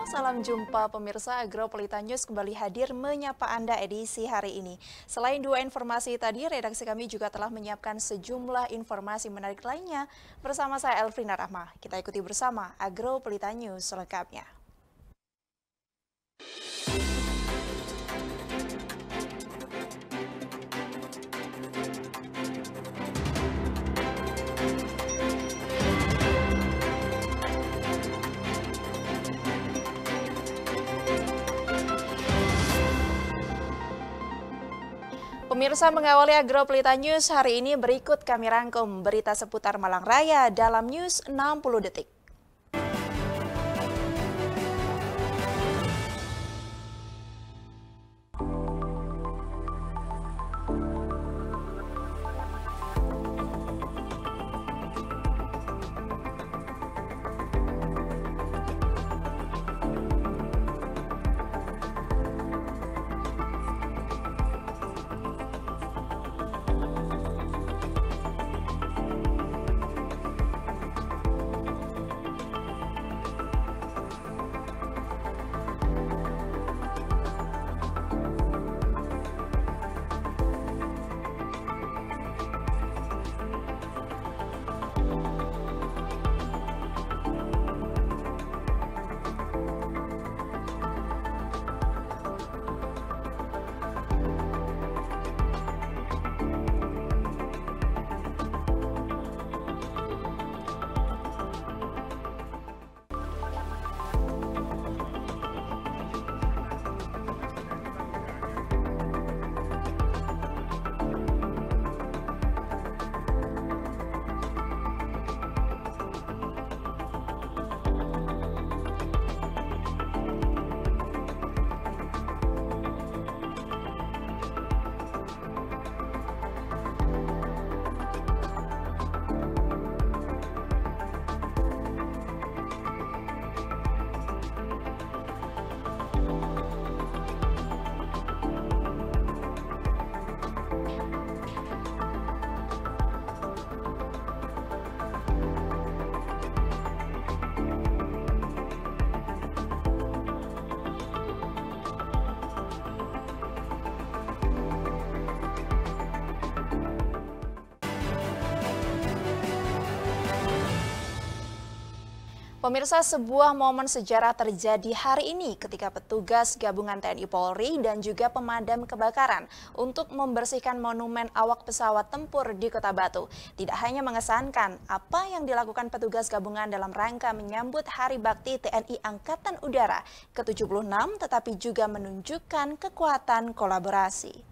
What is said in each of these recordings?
Salam jumpa pemirsa, Agropelita News kembali hadir menyapa Anda edisi hari ini. Selain dua informasi tadi, redaksi kami juga telah menyiapkan sejumlah informasi menarik lainnya. Bersama saya Elfrina Rahma, kita ikuti bersama Agropelita News selengkapnya. Pemirsa, mengawali Agropelita News hari ini berikut kami rangkum berita seputar Malang Raya dalam News 60 Detik. Pemirsa, sebuah momen sejarah terjadi hari ini ketika petugas gabungan TNI Polri dan juga pemadam kebakaran untuk membersihkan monumen awak pesawat tempur di Kota Batu. Tidak hanya mengesankan apa yang dilakukan petugas gabungan dalam rangka menyambut Hari Bakti TNI Angkatan Udara ke-76, tetapi juga menunjukkan kekuatan kolaborasi.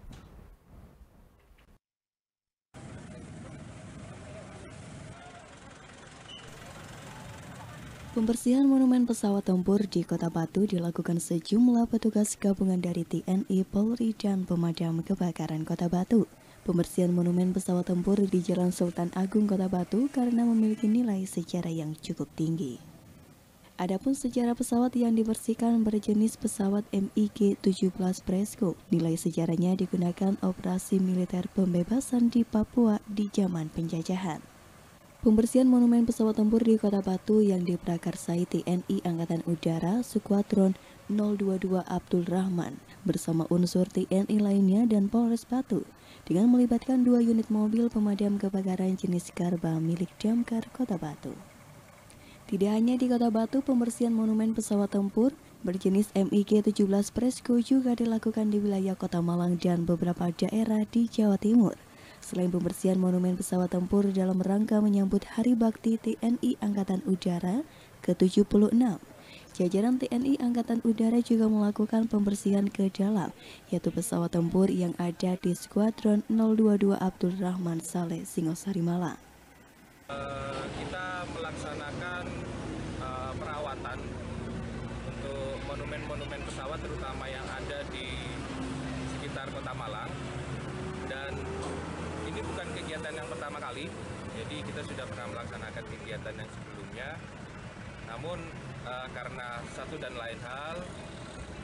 Pembersihan monumen pesawat tempur di Kota Batu dilakukan sejumlah petugas gabungan dari TNI, Polri, dan pemadam kebakaran Kota Batu. Pembersihan monumen pesawat tempur di Jalan Sultan Agung Kota Batu karena memiliki nilai sejarah yang cukup tinggi. Adapun sejarah pesawat yang dibersihkan berjenis pesawat MiG-17 Presco. Nilai sejarahnya digunakan operasi militer pembebasan di Papua di zaman penjajahan. Pembersihan monumen pesawat tempur di Kota Batu yang diprakarsai TNI Angkatan Udara Skuadron 022 Abdul Rahman bersama unsur TNI lainnya dan Polres Batu dengan melibatkan 2 unit mobil pemadam kebakaran jenis Garba milik Damkar Kota Batu. Tidak hanya di Kota Batu, pembersihan monumen pesawat tempur berjenis MiG-17 Presco juga dilakukan di wilayah Kota Malang dan beberapa daerah di Jawa Timur. Selain pembersihan monumen pesawat tempur dalam rangka menyambut Hari Bakti TNI Angkatan Udara ke-76, jajaran TNI Angkatan Udara juga melakukan pembersihan ke dalam, yaitu pesawat tempur yang ada di Skuadron 022 Abdul Rahman Saleh, Singosari, Malang. Kita melaksanakan perawatan untuk monumen-monumen pesawat terutama yang ada di sekitar Kota Malang, dan ini bukan kegiatan yang pertama kali, jadi kita sudah pernah melaksanakan kegiatan yang sebelumnya. Namun karena satu dan lain hal,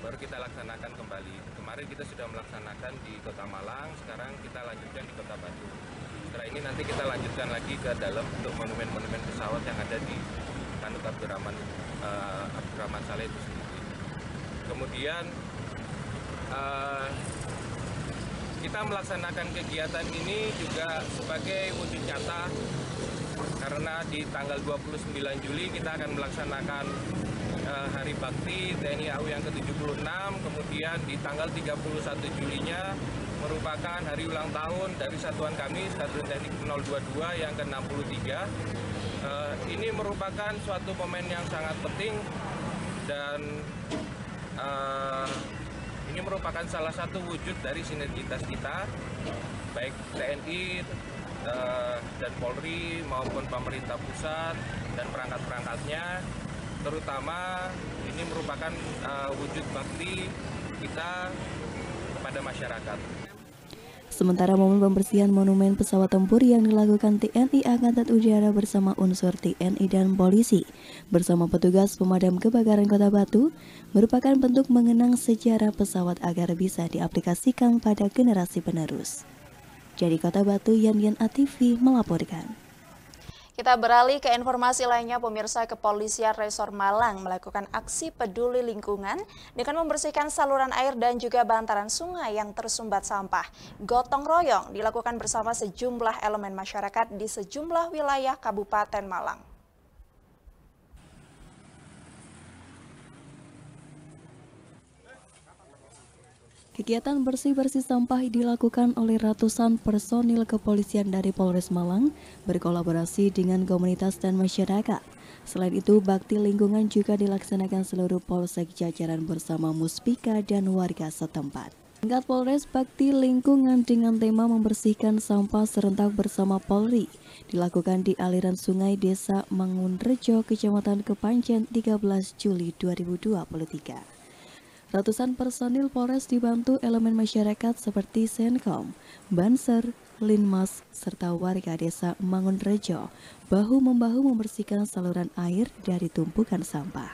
baru kita laksanakan kembali. Kemarin kita sudah melaksanakan di Kota Malang, sekarang kita lanjutkan di Kota Batu. Setelah ini nanti kita lanjutkan lagi ke dalam untuk monumen-monumen pesawat yang ada di Kanut Abdurrahman Saleh itu sendiri. Kemudian kita melaksanakan kegiatan ini juga sebagai wujud nyata karena di tanggal 29 Juli kita akan melaksanakan Hari Bakti TNI AU yang ke-76, kemudian di tanggal 31 Julinya merupakan hari ulang tahun dari satuan kami, Satuan Teknik 022 yang ke-63. Ini merupakan suatu momen yang sangat penting dan ini merupakan salah satu wujud dari sinergitas kita, baik TNI dan Polri maupun pemerintah pusat dan perangkat-perangkatnya. Terutama ini merupakan wujud bakti kita kepada masyarakat. Sementara momen pembersihan monumen pesawat tempur yang dilakukan TNI Angkatan Udara bersama unsur TNI dan polisi bersama petugas pemadam kebakaran Kota Batu merupakan bentuk mengenang sejarah pesawat agar bisa diaplikasikan pada generasi penerus. Dari Kota Batu, Yan ATV melaporkan. Kita beralih ke informasi lainnya, pemirsa. Kepolisian Resor Malang melakukan aksi peduli lingkungan dengan membersihkan saluran air dan juga bantaran sungai yang tersumbat sampah. Gotong royong dilakukan bersama sejumlah elemen masyarakat di sejumlah wilayah Kabupaten Malang. Kegiatan bersih-bersih sampah dilakukan oleh ratusan personil kepolisian dari Polres Malang berkolaborasi dengan komunitas dan masyarakat. Selain itu, bakti lingkungan juga dilaksanakan seluruh polsek jajaran bersama Muspika dan warga setempat. Tingkat Polres Bakti Lingkungan dengan tema membersihkan sampah serentak bersama Polri dilakukan di aliran sungai Desa Mangunrejo, Kecamatan Kepanjen 13 Juli 2023. Ratusan personil Polres dibantu elemen masyarakat seperti Senkom, Banser, Linmas, serta warga desa Mangunrejo bahu-membahu membersihkan saluran air dari tumpukan sampah.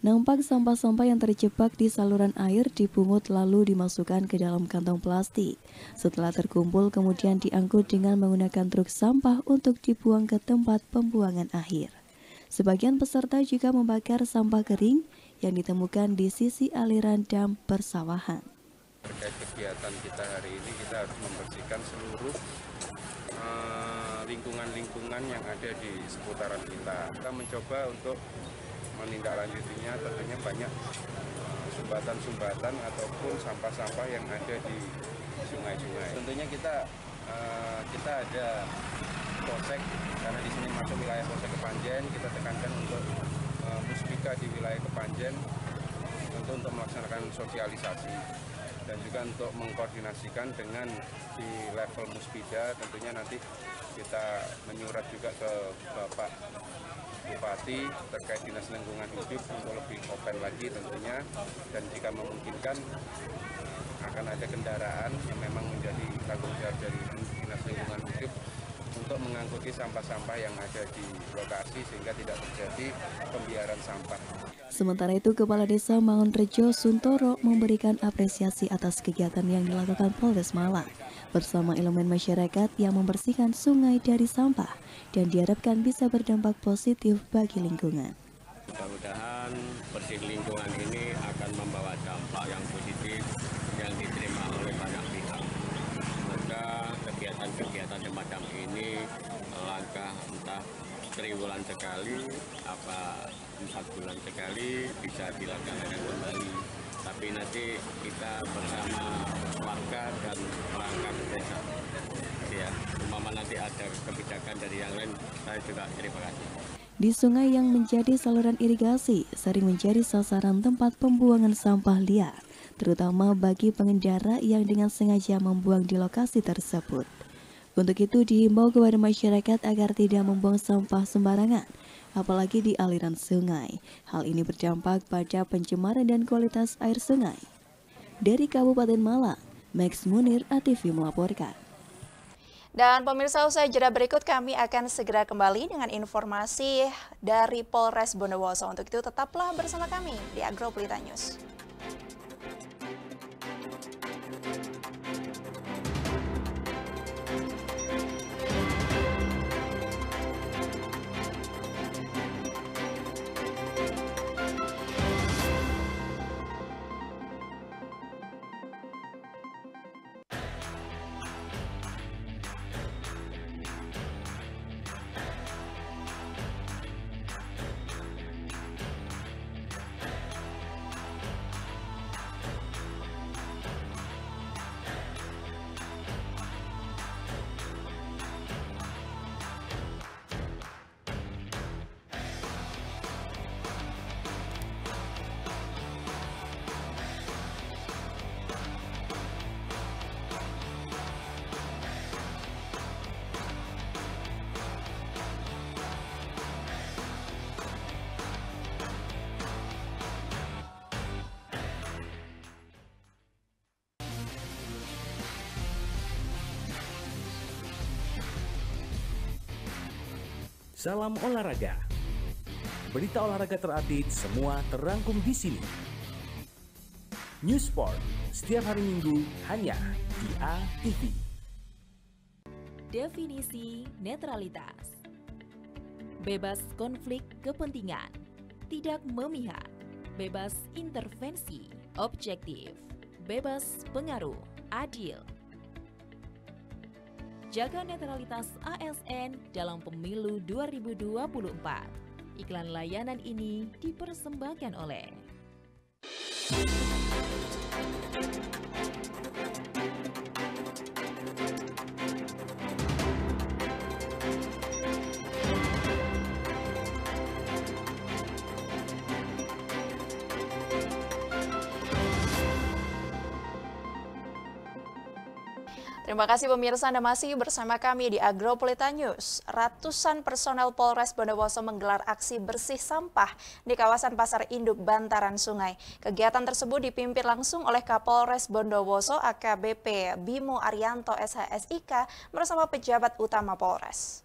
Nampak sampah-sampah yang terjebak di saluran air dipungut lalu dimasukkan ke dalam kantong plastik. Setelah terkumpul kemudian diangkut dengan menggunakan truk sampah untuk dibuang ke tempat pembuangan akhir. Sebagian peserta juga membakar sampah kering yang ditemukan di sisi aliran dam persawahan. Terkait kegiatan kita hari ini, kita harus membersihkan seluruh lingkungan-lingkungan yang ada di seputaran kita. Kita mencoba untuk menindaklanjutinya, tentunya banyak sumbatan-sumbatan ataupun sampah-sampah yang ada di sungai-sungai. Tentunya kita ada polsek, karena di sini masuk wilayah Polsek Kepanjen, kita tekankan untuk Muspika di wilayah Kepanjen untuk melaksanakan sosialisasi dan juga untuk mengkoordinasikan dengan di level Muspida. Tentunya nanti kita menyurat juga ke Bapak Bupati terkait Dinas Lingkungan Hidup untuk lebih open lagi tentunya, dan jika memungkinkan akan ada kendaraan yang memang menjadi tanggung jawab dari Dinas Lingkungan Hidup untuk mengangkuti sampah-sampah yang ada di lokasi sehingga tidak terjadi pembiaran sampah. Sementara itu, Kepala Desa Mangunrejo Suntoro memberikan apresiasi atas kegiatan yang dilakukan Polres Malang bersama elemen masyarakat yang membersihkan sungai dari sampah dan diharapkan bisa berdampak positif bagi lingkungan. Mudah-mudahan bersih lingkungan ini akan membawa dampak yang positif yang diterima oleh banyak pihak. Semoga kegiatan-kegiatan semacam ini langkah entah 3 bulan sekali, apa 4 bulan sekali bisa dilaksanakan kembali. Tapi nanti kita bersama warga dan perangkat desa. Ya, umpama nanti ada kebijakan dari yang lain, saya juga terima kasih. Di sungai yang menjadi saluran irigasi sering menjadi sasaran tempat pembuangan sampah liar, terutama bagi pengendara yang dengan sengaja membuang di lokasi tersebut. Untuk itu dihimbau kepada masyarakat agar tidak membuang sampah sembarangan, apalagi di aliran sungai. Hal ini berdampak pada pencemaran dan kualitas air sungai. Dari Kabupaten Malang, Max Munir, ATV melaporkan. Dan pemirsa, usai jeda berikut kami akan segera kembali dengan informasi dari Polres Bondowoso. Untuk itu tetaplah bersama kami di Agropolitan News. Salam olahraga. Berita olahraga terupdate semua terangkum di sini. News Sport setiap hari Minggu hanya di ATV. Definisi netralitas. Bebas konflik kepentingan, tidak memihak, bebas intervensi, objektif, bebas pengaruh, adil. Jaga netralitas ASN dalam pemilu 2024. Iklan layanan ini dipersembahkan oleh Terima kasih pemirsa, Anda masih bersama kami di Agropolitan News. Ratusan personel Polres Bondowoso menggelar aksi bersih sampah di kawasan Pasar Induk bantaran sungai. Kegiatan tersebut dipimpin langsung oleh Kapolres Bondowoso AKBP Bimo Arianto SHSIK bersama pejabat utama Polres.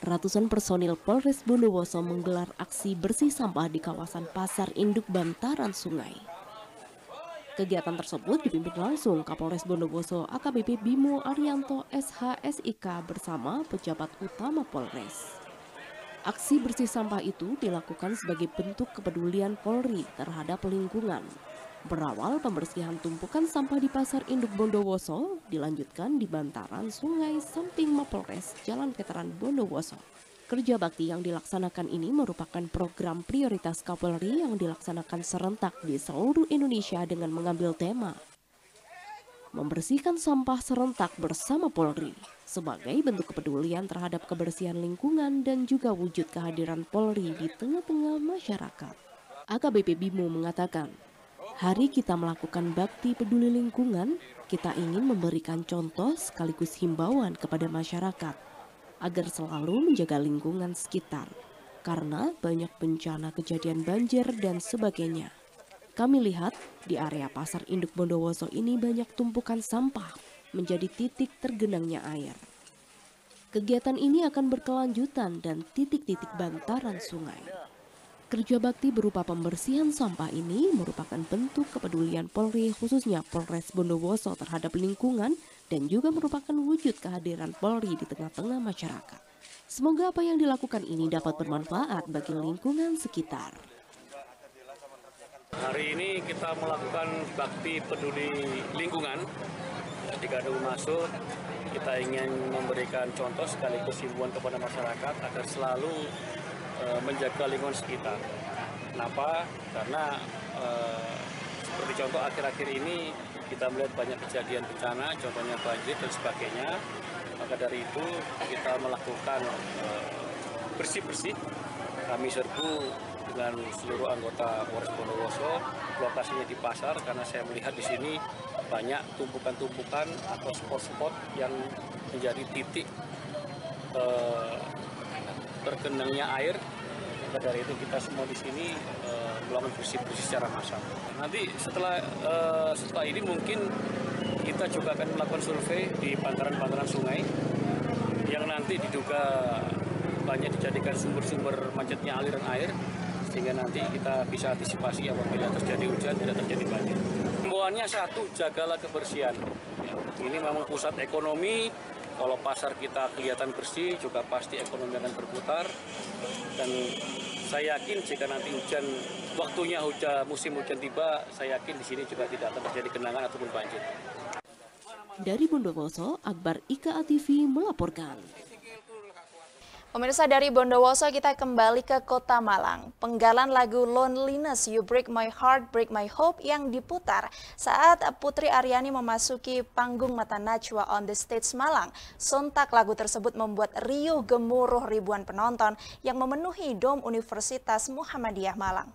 Ratusan personil Polres Bondowoso menggelar aksi bersih sampah di kawasan Pasar Induk bantaran sungai. Kegiatan tersebut dipimpin langsung Kapolres Bondowoso AKBP Bimo Arianto SHSIK bersama pejabat utama Polres. Aksi bersih sampah itu dilakukan sebagai bentuk kepedulian Polri terhadap lingkungan. Berawal pembersihan tumpukan sampah di Pasar Induk Bondowoso, dilanjutkan di bantaran sungai samping Mapolres Jalan Veteran Bondowoso. Kerja bakti yang dilaksanakan ini merupakan program prioritas Kapolri yang dilaksanakan serentak di seluruh Indonesia dengan mengambil tema membersihkan sampah serentak bersama Polri sebagai bentuk kepedulian terhadap kebersihan lingkungan dan juga wujud kehadiran Polri di tengah-tengah masyarakat. AKBP Bimo mengatakan, hari kita melakukan bakti peduli lingkungan, kita ingin memberikan contoh sekaligus himbauan kepada masyarakat agar selalu menjaga lingkungan sekitar karena banyak bencana kejadian banjir dan sebagainya. Kami lihat di area Pasar Induk Bondowoso ini banyak tumpukan sampah menjadi titik tergenangnya air. Kegiatan ini akan berkelanjutan dan titik-titik bantaran sungai. Kerja bakti berupa pembersihan sampah ini merupakan bentuk kepedulian Polri khususnya Polres Bondowoso terhadap lingkungan dan juga merupakan wujud kehadiran Polri di tengah-tengah masyarakat. Semoga apa yang dilakukan ini dapat bermanfaat bagi lingkungan sekitar. Hari ini kita melakukan bakti peduli lingkungan. Ketika ada masuk, kita ingin memberikan contoh sekaligus himbauan kepada masyarakat agar selalu menjaga lingkungan sekitar. Kenapa? Karena seperti contoh akhir-akhir ini kita melihat banyak kejadian bencana, contohnya banjir dan sebagainya. Maka dari itu kita melakukan bersih-bersih. Kami serbu dengan seluruh anggota Polres Bondowoso, lokasinya di pasar karena saya melihat di sini banyak tumpukan-tumpukan atau spot-spot yang menjadi titik tergenangnya air. Maka dari itu kita semua di sini melakukan bersih-bersih secara massal. Nanti setelah ini mungkin kita juga akan melakukan survei di bantaran-bantaran sungai yang nanti diduga banyak dijadikan sumber-sumber macetnya aliran air, sehingga nanti kita bisa antisipasi apabila terjadi hujan tidak terjadi banjir. Himbauannya satu, jagalah kebersihan. Ini memang pusat ekonomi. Kalau pasar kita kelihatan bersih, juga pasti ekonomi akan berputar. Dan saya yakin jika nanti musim hujan tiba, saya yakin di sini juga tidak akan terjadi genangan ataupun banjir. Dari Bondowoso, Akbar Ika ATV melaporkan. Pemirsa, dari Bondowoso kita kembali ke Kota Malang. Penggalan lagu Loneliness, You Break My Heart, Break My Hope yang diputar saat Putri Aryani memasuki panggung Mata Najwa on the Stage Malang. Sontak lagu tersebut membuat riuh gemuruh ribuan penonton yang memenuhi Dom Universitas Muhammadiyah Malang.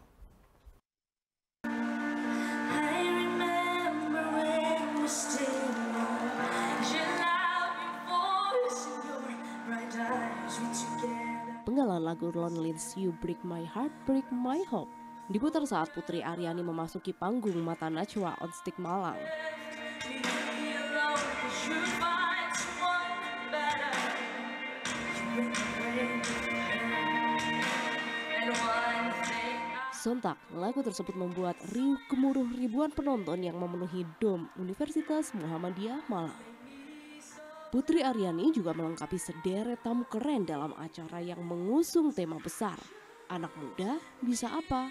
Penggalan penampilan lagu Loneliness You Break My Heart, Break My Hope diputar saat Putri Aryani memasuki panggung Mata Najwa on Stick Malang. Sontak, lagu tersebut membuat riuh gemuruh ribuan penonton yang memenuhi Dom Universitas Muhammadiyah Malang. Putri Aryani juga melengkapi sederet tamu keren dalam acara yang mengusung tema besar, Anak Muda Bisa Apa?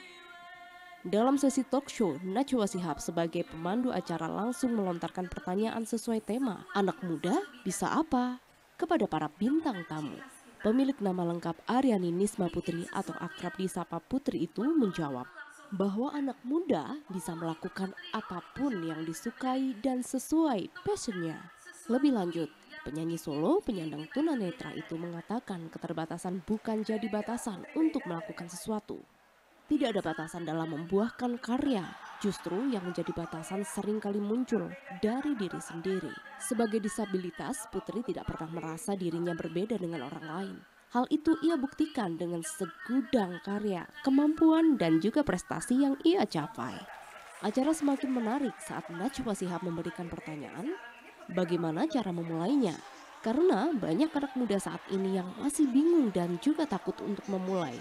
Dalam sesi talk show, Najwa Shihab sebagai pemandu acara langsung melontarkan pertanyaan sesuai tema, Anak Muda Bisa Apa? Kepada para bintang tamu. Pemilik nama lengkap Aryani Nisma Putri atau akrab disapa Putri itu menjawab bahwa anak muda bisa melakukan apapun yang disukai dan sesuai passionnya. Lebih lanjut, penyanyi solo penyandang tunanetra itu mengatakan keterbatasan bukan jadi batasan untuk melakukan sesuatu. Tidak ada batasan dalam membuahkan karya, justru yang menjadi batasan seringkali muncul dari diri sendiri. Sebagai disabilitas, Putri tidak pernah merasa dirinya berbeda dengan orang lain. Hal itu ia buktikan dengan segudang karya, kemampuan, dan juga prestasi yang ia capai. Acara semakin menarik saat Najwa Shihab memberikan pertanyaan, bagaimana cara memulainya? Karena banyak anak muda saat ini yang masih bingung dan juga takut untuk memulai.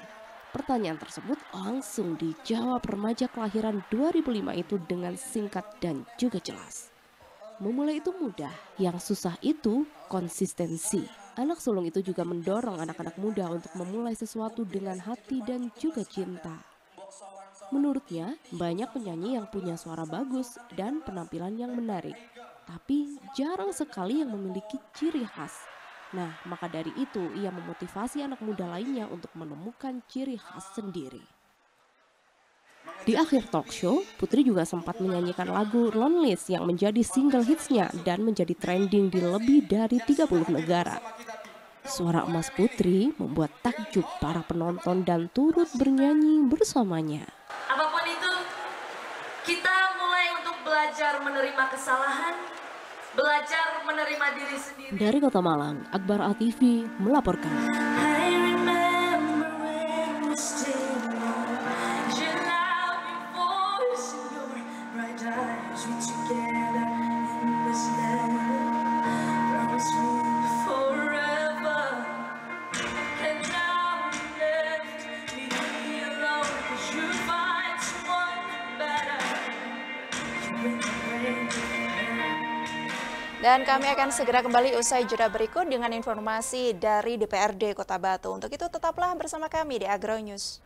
Pertanyaan tersebut langsung dijawab remaja kelahiran 2005 itu dengan singkat dan juga jelas. Memulai itu mudah, yang susah itu konsistensi. Anak sulung itu juga mendorong anak-anak muda untuk memulai sesuatu dengan hati dan juga cinta. Menurutnya, banyak penyanyi yang punya suara bagus dan penampilan yang menarik, tapi jarang sekali yang memiliki ciri khas. Nah, maka dari itu ia memotivasi anak muda lainnya untuk menemukan ciri khas sendiri. Di akhir talk show, Putri juga sempat menyanyikan lagu Loneliness yang menjadi single hitsnya dan menjadi trending di lebih dari 30 negara. Suara emas Putri membuat takjub para penonton dan turut bernyanyi bersamanya. Apapun itu, kita mulai untuk belajar menerima kesalahan, belajar menerima diri sendiri. Dari Kota Malang, Akbar ATV melaporkan. Dan kami akan segera kembali usai jeda berikut dengan informasi dari DPRD Kota Batu. Untuk itu tetaplah bersama kami di Agro News.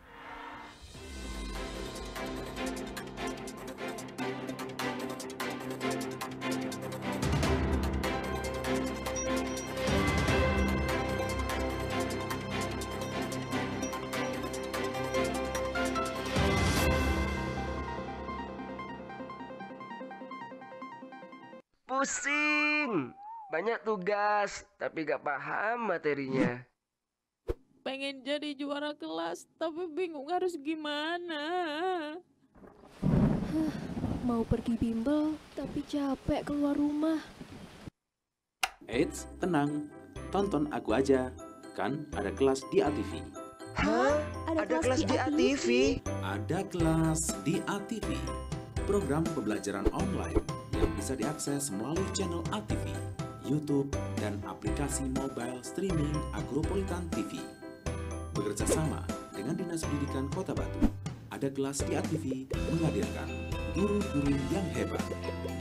Pusing, banyak tugas, tapi gak paham materinya. Pengen jadi juara kelas, tapi bingung harus gimana. Mau pergi bimbel, tapi capek keluar rumah. Eits, tenang. Tonton aku aja. Kan ada kelas di ATV. Hah? Ada kelas di ATV? Ada kelas di ATV. Program pembelajaran online yang bisa diakses melalui channel ATV, YouTube, dan aplikasi mobile streaming Agropolitan TV. Bekerja sama dengan Dinas Pendidikan Kota Batu, ada kelas di ATV menghadirkan guru-guru yang hebat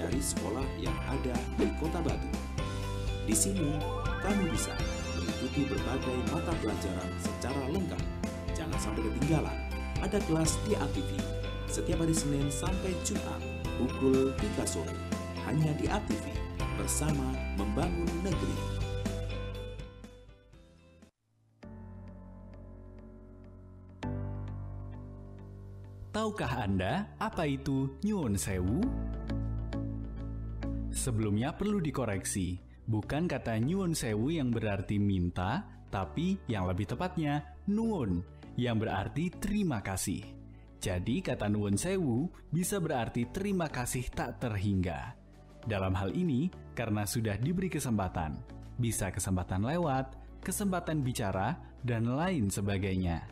dari sekolah yang ada di Kota Batu. Di sini, kamu bisa mengikuti berbagai mata pelajaran secara lengkap. Jangan sampai ketinggalan, ada kelas di ATV setiap hari Senin sampai Jumat pukul 3 sore. Hanya di ATV, bersama membangun negeri. Tahukah Anda apa itu nyuwun sewu? Sebelumnya perlu dikoreksi, bukan kata nyuwun sewu yang berarti minta, tapi yang lebih tepatnya nuwun, yang berarti terima kasih. Jadi kata nuwun sewu bisa berarti terima kasih tak terhingga. Dalam hal ini, karena sudah diberi kesempatan, bisa kesempatan lewat, kesempatan bicara, dan lain sebagainya.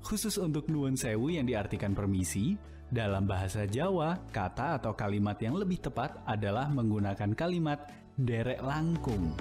Khusus untuk nuwun sewu yang diartikan permisi, dalam bahasa Jawa, kata atau kalimat yang lebih tepat adalah menggunakan kalimat derek langkung.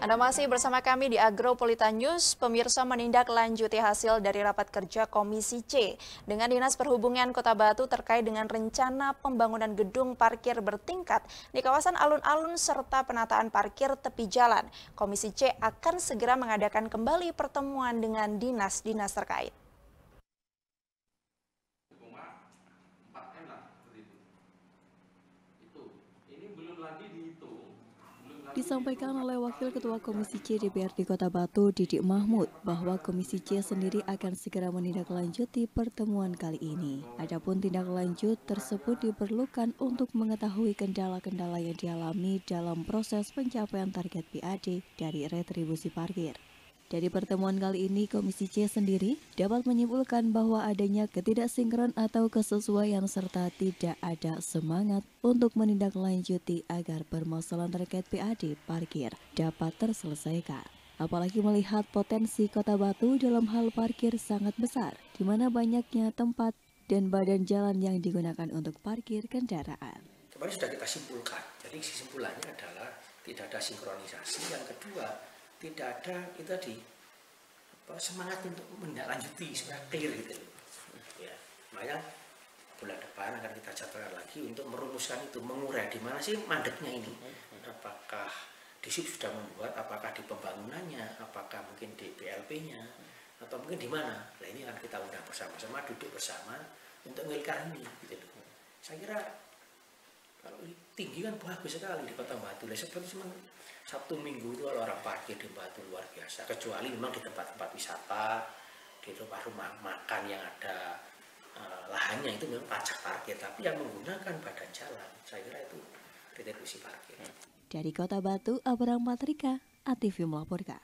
Anda masih bersama kami di Agropolita News. Pemirsa, menindaklanjuti hasil dari rapat kerja Komisi C dengan Dinas Perhubungan Kota Batu terkait dengan rencana pembangunan gedung parkir bertingkat di kawasan alun-alun serta penataan parkir tepi jalan. Komisi C akan segera mengadakan kembali pertemuan dengan dinas-dinas terkait. Disampaikan oleh Wakil Ketua Komisi C DPRD Kota Batu, Didik Mahmud, bahwa Komisi C sendiri akan segera menindaklanjuti pertemuan kali ini. Adapun tindak lanjut tersebut diperlukan untuk mengetahui kendala-kendala yang dialami dalam proses pencapaian target PAD dari retribusi parkir. Dari pertemuan kali ini, Komisi C sendiri dapat menyimpulkan bahwa adanya ketidaksinkron atau kesesuaian serta tidak ada semangat untuk menindaklanjuti agar permasalahan terkait PAD parkir dapat terselesaikan. Apalagi melihat potensi Kota Batu dalam hal parkir sangat besar, di mana banyaknya tempat dan badan jalan yang digunakan untuk parkir kendaraan. Kemarin sudah kita simpulkan, jadi kesimpulannya adalah tidak ada sinkronisasi. Yang kedua, tidak ada semangat untuk menindaklanjuti supaya clear gitu. Ya, makanya bulan depan akan kita jadwalkan lagi untuk merumuskan itu, mengurai di mana sih mandeknya ini. Apakah Disub sudah membuat, apakah di pembangunannya, apakah mungkin di PLP-nya, atau mungkin di mana. Nah, ini akan kita undang bersama-sama, duduk bersama untuk mengelirkan ini. Gitu. Saya kira kalau tinggi kan bagus sekali di Kota Batu. Seperti cuma Sabtu Minggu itu kalau orang parkir di Batu luar biasa. Kecuali memang di tempat-tempat wisata, di rumah-rumah makan yang ada lahannya itu memang pajak parkir. Tapi yang menggunakan badan jalan, saya kira itu retribusi parkir. Dari Kota Batu, Abraham Patrika, ATV melaporkan.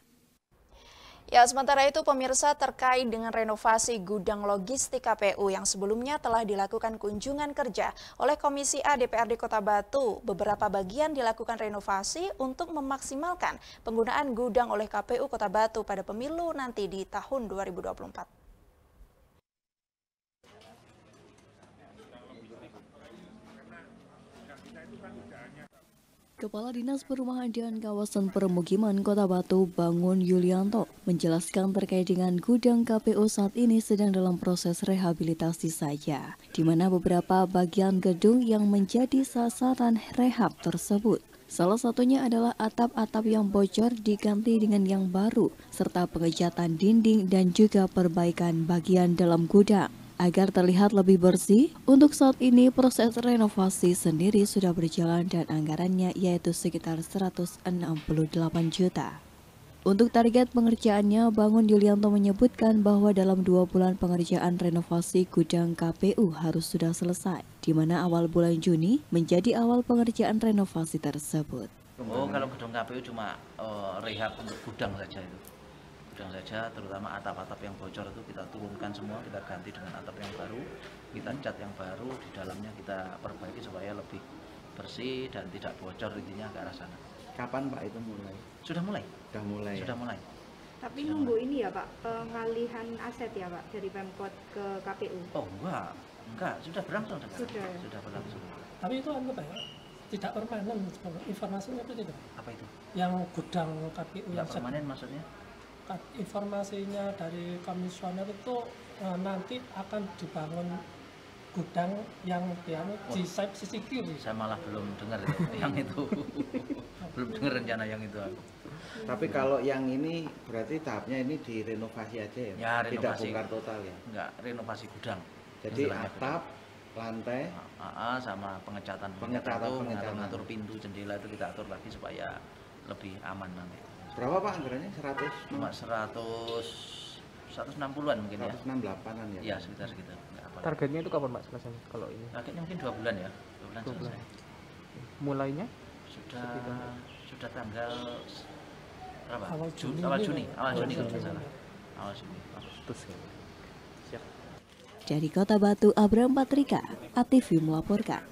Ya, sementara itu pemirsa, terkait dengan renovasi gudang logistik KPU yang sebelumnya telah dilakukan kunjungan kerja oleh Komisi A DPRD Kota Batu, beberapa bagian dilakukan renovasi untuk memaksimalkan penggunaan gudang oleh KPU Kota Batu pada pemilu nanti di tahun 2024. Kepala Dinas Perumahan dan Kawasan Permukiman Kota Batu, Bangun Yulianto, menjelaskan terkait dengan gudang KPU saat ini sedang dalam proses rehabilitasi saja, di mana beberapa bagian gedung yang menjadi sasaran rehab tersebut. Salah satunya adalah atap-atap yang bocor diganti dengan yang baru, serta pengecatan dinding dan juga perbaikan bagian dalam gudang. Agar terlihat lebih bersih, untuk saat ini proses renovasi sendiri sudah berjalan dan anggarannya yaitu sekitar 168 juta. Untuk target pengerjaannya, Bangun Yulianto menyebutkan bahwa dalam 2 bulan pengerjaan renovasi gudang KPU harus sudah selesai, di mana awal bulan Juni menjadi awal pengerjaan renovasi tersebut. Oh, kalau gedung KPU cuma rehab untuk gudang saja itu. Gudang saja, terutama atap-atap yang bocor itu kita turunkan semua, kita ganti dengan atap yang baru, kita cat yang baru, di dalamnya kita perbaiki supaya lebih bersih dan tidak bocor intinya ke arah sana. Kapan Pak itu mulai? Sudah mulai. Sudah mulai. Sudah mulai. Tapi nunggu ini ya Pak, pengalihan aset ya Pak dari Pemkot ke KPU? Oh enggak, sudah berlangsung. Sudah berlangsung. Tapi itu apa ya? Tidak permanen, informasinya itu tidak. Apa itu? Yang gudang KPU yang permanen maksudnya? Informasinya dari komisioner itu nanti akan dibangun gudang yang di sisi kiri. Saya malah belum dengar yang itu. Belum dengar rencana yang itu. Tapi kalau yang ini berarti tahapnya ini direnovasi aja ya? Ya, renovasi. Tidak bongkar total ya? Enggak, renovasi gudang. Jadi atap, lantai, sama pengecatan ngatur pintu, jendela itu kita atur lagi supaya lebih aman nanti. Berapa Pak anggarannya? 100? Cuma 100 160-an mungkin ya. 168-an ya. Iya, sekitar segitu. Targetnya itu kapan Pak selesainya kalau ini? Targetnya mungkin 2 bulan ya. 2 bulan selesai. Mulainya? Sudah tanggal berapa? Awal Juni kalau Juni tidak salah. Awal Juni. Siap. Dari Kota Batu, Abraham Patrika, ATV melaporkan.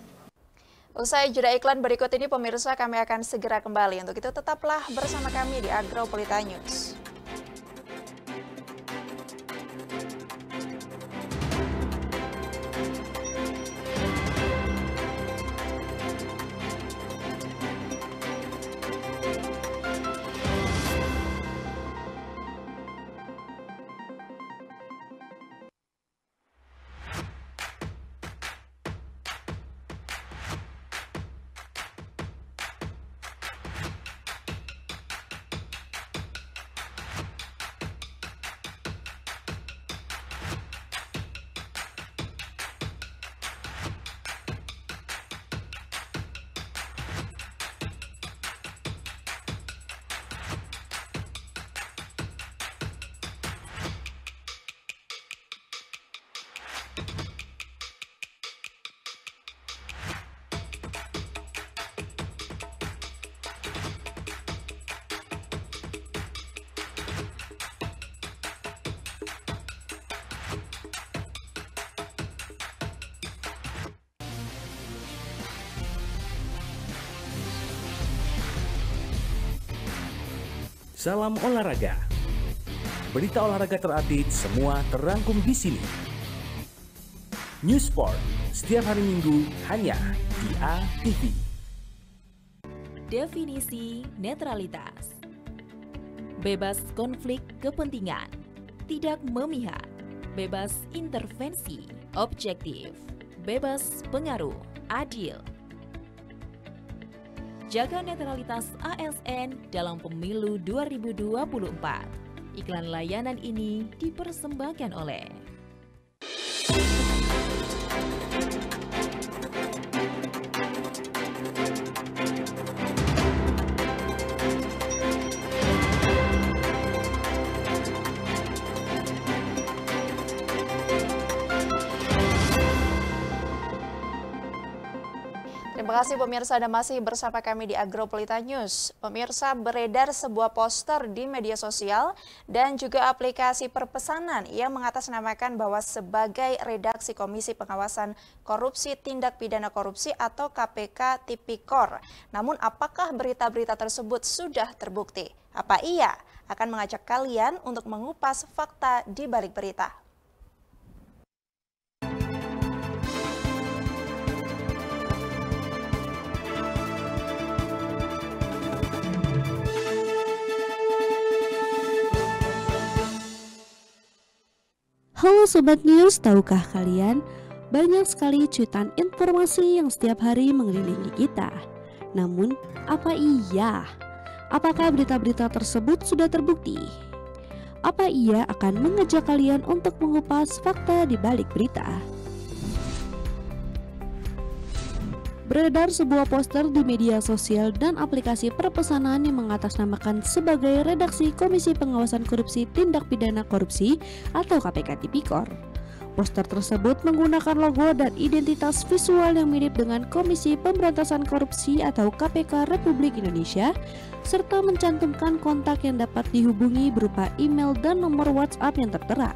Usai jeda iklan berikut ini pemirsa, kami akan segera kembali. Untuk itu tetaplah bersama kami di Agropolita News. Salam olahraga. Berita olahraga terupdate semua terangkum di sini. News Sport setiap hari Minggu hanya di ATV. Definisi netralitas. Bebas konflik kepentingan, tidak memihak, bebas intervensi, objektif, bebas pengaruh, adil. Jaga netralitas ASN dalam pemilu 2024. Iklan layanan ini dipersembahkan oleh Terima kasih pemirsa, Anda masih bersama kami di Agropolita News. Pemirsa, beredar sebuah poster di media sosial dan juga aplikasi perpesanan yang mengatasnamakan bahwa sebagai redaksi Komisi Pengawasan Korupsi Tindak Pidana Korupsi atau KPK Tipikor. Namun apakah berita-berita tersebut sudah terbukti? Apa iya? Akan mengajak kalian untuk mengupas fakta di balik berita. Halo Sobat News, tahukah kalian banyak sekali cuitan informasi yang setiap hari mengelilingi kita. Namun, apa iya? Apakah berita-berita tersebut sudah terbukti? Apa iya akan mengajak kalian untuk mengupas fakta di balik berita? Beredar sebuah poster di media sosial dan aplikasi perpesanan yang mengatasnamakan sebagai redaksi Komisi Pengawasan Korupsi Tindak Pidana Korupsi atau KPK Tipikor. Poster tersebut menggunakan logo dan identitas visual yang mirip dengan Komisi Pemberantasan Korupsi atau KPK Republik Indonesia, serta mencantumkan kontak yang dapat dihubungi berupa email dan nomor WhatsApp yang tertera.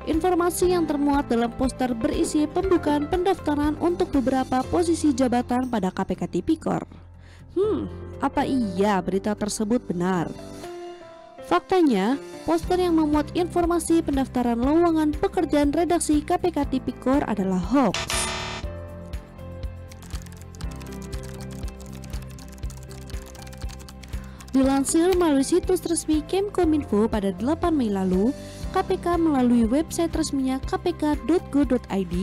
Informasi yang termuat dalam poster berisi pembukaan pendaftaran untuk beberapa posisi jabatan pada KPK Tipikor. Apa iya berita tersebut benar? Faktanya, poster yang memuat informasi pendaftaran lowongan pekerjaan redaksi KPK Tipikor adalah hoax. Dilansir melalui situs resmi Kemkominfo pada 8 Mei lalu, KPK melalui website resminya kpk.go.id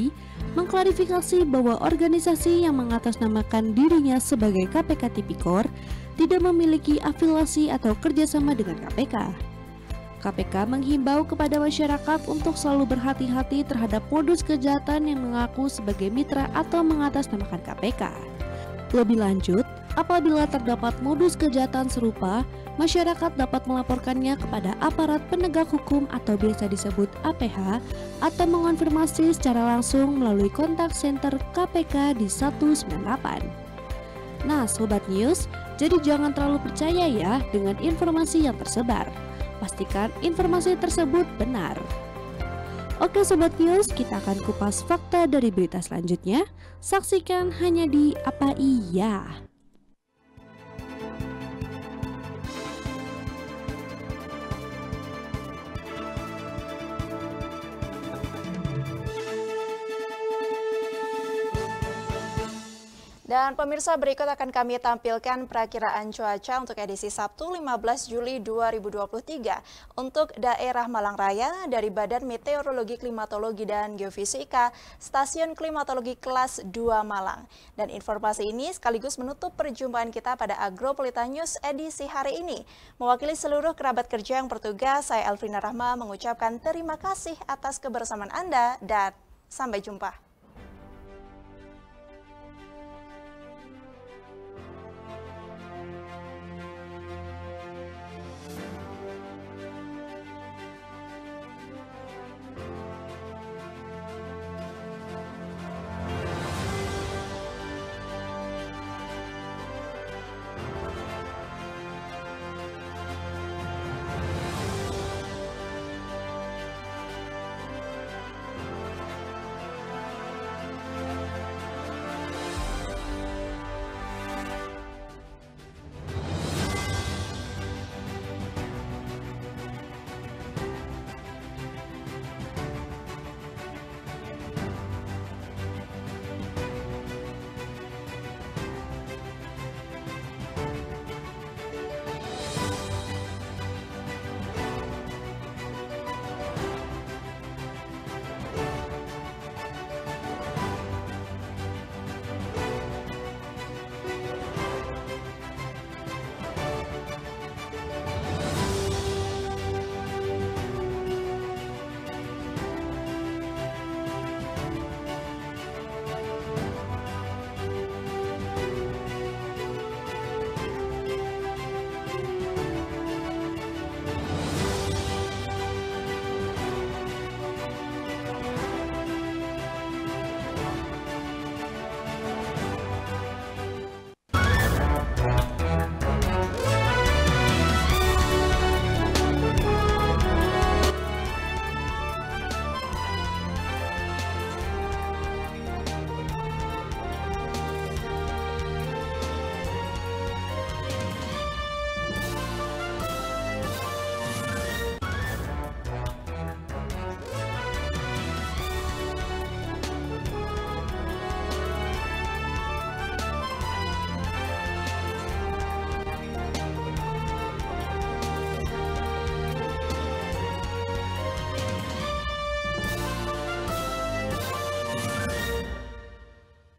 mengklarifikasi bahwa organisasi yang mengatasnamakan dirinya sebagai KPK Tipikor tidak memiliki afiliasi atau kerjasama dengan KPK. KPK menghimbau kepada masyarakat untuk selalu berhati-hati terhadap modus kejahatan yang mengaku sebagai mitra atau mengatasnamakan KPK. Lebih lanjut, Apabila terdapat modus kejahatan serupa, masyarakat dapat melaporkannya kepada aparat penegak hukum atau biasa disebut APH atau mengonfirmasi secara langsung melalui kontak center KPK di 198. Nah, Sobat News, jadi jangan terlalu percaya ya dengan informasi yang tersebar. Pastikan informasi tersebut benar. Oke Sobat News, kita akan kupas fakta dari berita selanjutnya. Saksikan hanya di Apa Iya. Dan pemirsa, berikut akan kami tampilkan perakiraan cuaca untuk edisi Sabtu 15 Juli 2023 untuk daerah Malang Raya dari Badan Meteorologi, Klimatologi, dan Geofisika Stasiun Klimatologi Kelas 2 Malang. Dan informasi ini sekaligus menutup perjumpaan kita pada Agropolita News edisi hari ini. Mewakili seluruh kerabat kerja yang bertugas, saya Elvina Rahma mengucapkan terima kasih atas kebersamaan Anda dan sampai jumpa.